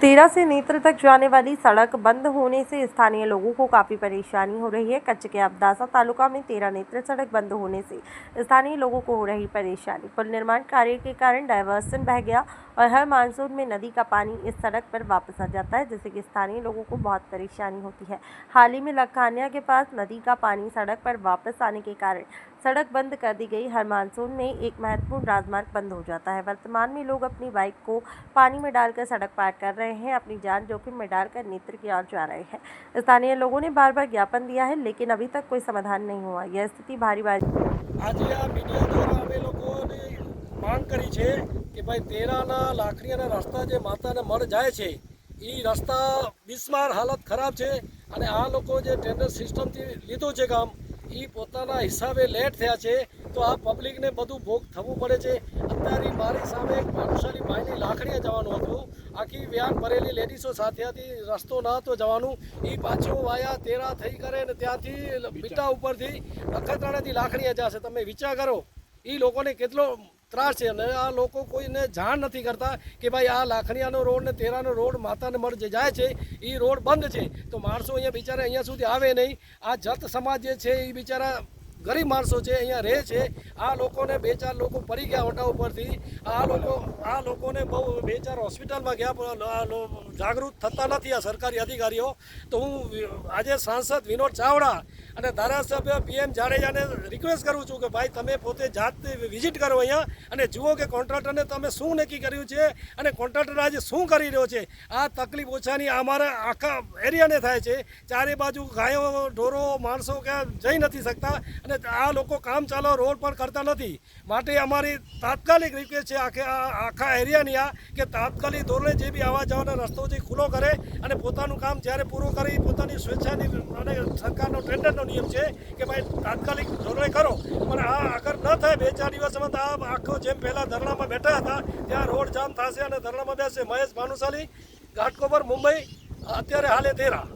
तेरा से नेत्र तक जाने वाली सड़क बंद होने से स्थानीय लोगों को काफ़ी परेशानी हो रही है। कच्छ के अब्दासा तालुका में तेरा नेत्र सड़क बंद होने से स्थानीय लोगों को हो रही परेशानी। पुल निर्माण कार्य के कारण डायवर्सन बह गया और हर मानसून में नदी का पानी इस सड़क पर वापस आ जाता है, जिससे कि स्थानीय लोगों को बहुत परेशानी होती है। हाल ही में लखानिया के पास नदी का पानी सड़क पर वापस आने के कारण सड़क बंद कर दी गई। हर मानसून में एक महत्वपूर्ण राजमार्ग बंद हो जाता है। वर्तमान में लोग अपनी बाइक को पानी में डालकर सड़क पार कर रहे हैं, अपनी जान जोखिम में डालकर नेत्र की ओर जा रहे हैं। स्थानीय लोगों ने बार बार ज्ञापन दिया है, लेकिन अभी तक कोई समाधान नहीं हुआ। यह स्थिति भारी आज आ मीडिया द्वारा अमे लोकोने मांग करी छे कि भाई तेराना लाकड़ियाना रस्ता जे माताने मळ जाय छे ई रस्ता बिस्मार हालत खराब छे अने आ लोको जे टेन्डर सिस्टमथी लीधो छे काम ई पोताना हिसाबे लेट थया छे तो आ पब्लिकने बधुं भोग थवुं पड़े छे। अत्यारे मारी सामे एक भानुशाली भाईनी लाकड़िया जवानुं हतुं, आखी व्यान भरेली लेडीसो साथे हती, रस्तो न हतो जवानुं, ई पाछो वाया तेरा थई करे ने त्यांथी बीटा उपरथी नखत्राणाथी लाकड़िया जशे। तमे विचार करो ई लोकोने केटलो ત્રાસ છે અને આ લોકો કોઈને જાણ નથી કરતા કે ભાઈ આ લાખણીયાનો રોડ ને તેરાનો રોડ માતાને મળ જે જાય છે એ રોડ બંધ છે તો માણસો અહીંયા બિચારા અહીંયા સુધી આવે નહીં। આ જત સમાજ જે છે એ બિચારા ગરીબ માણસો છે, અહીંયા રહે છે। આ લોકોને બે ચાર લોકો પડી ગયા ઓટા ઉપરથી, આ લોકોને બહુ બે ચાર હોસ્પિટલમાં ગયા પણ જાગૃત થતા નથી આ સરકારી અધિકારીઓ। તો હું આજે સાંસદ વિનોદ ચાવડા અને ધારાસભ્ય PM જાડેજાને રિક્વેસ્ટ કરું છું કે ભાઈ તમે પોતે જાતે વિઝિટ કરો અહીંયા અને જુઓ કે કોન્ટ્રાક્ટરને તમે શું નક્કી કર્યું છે અને કોન્ટ્રાક્ટર આજે શું કરી રહ્યો છે। આ તકલીફ ઓછાની અમારા આખા એરિયાને થાય છે। ચારે બાજુ ગાયો ઢોરો માણસો ક્યાં જઈ નથી શકતા અને આ લોકો કામ ચાલો રોડ પર કરતા નથી। માટે અમારી તાત્કાલિક રિક્વેસ્ટ છે આખા એરિયાની આ કે તાત્કાલિક ધોરણે જે બી આવા જવાના રસ્તો છે ખુલ્લો કરે અને પોતાનું કામ જ્યારે પૂરું કરી પોતાની સ્વેચ્છાની અને સરકારનો ટેન્ડરનો નિયમ છે કે ભાઈ તાત્કાલિક ધોરણે કરો। પણ આ અગર ન થાય બે ચાર દિવસમાં તો આ આખો જેમ પહેલાં ધરણામાં બેઠા હતા ત્યાં રોડ જામ થશે અને ધરણામાં બેસશે। મહેશ ભાનુશાલી, ઘાટકોપર, મુંબઈ, અત્યારે હાલે તેરા।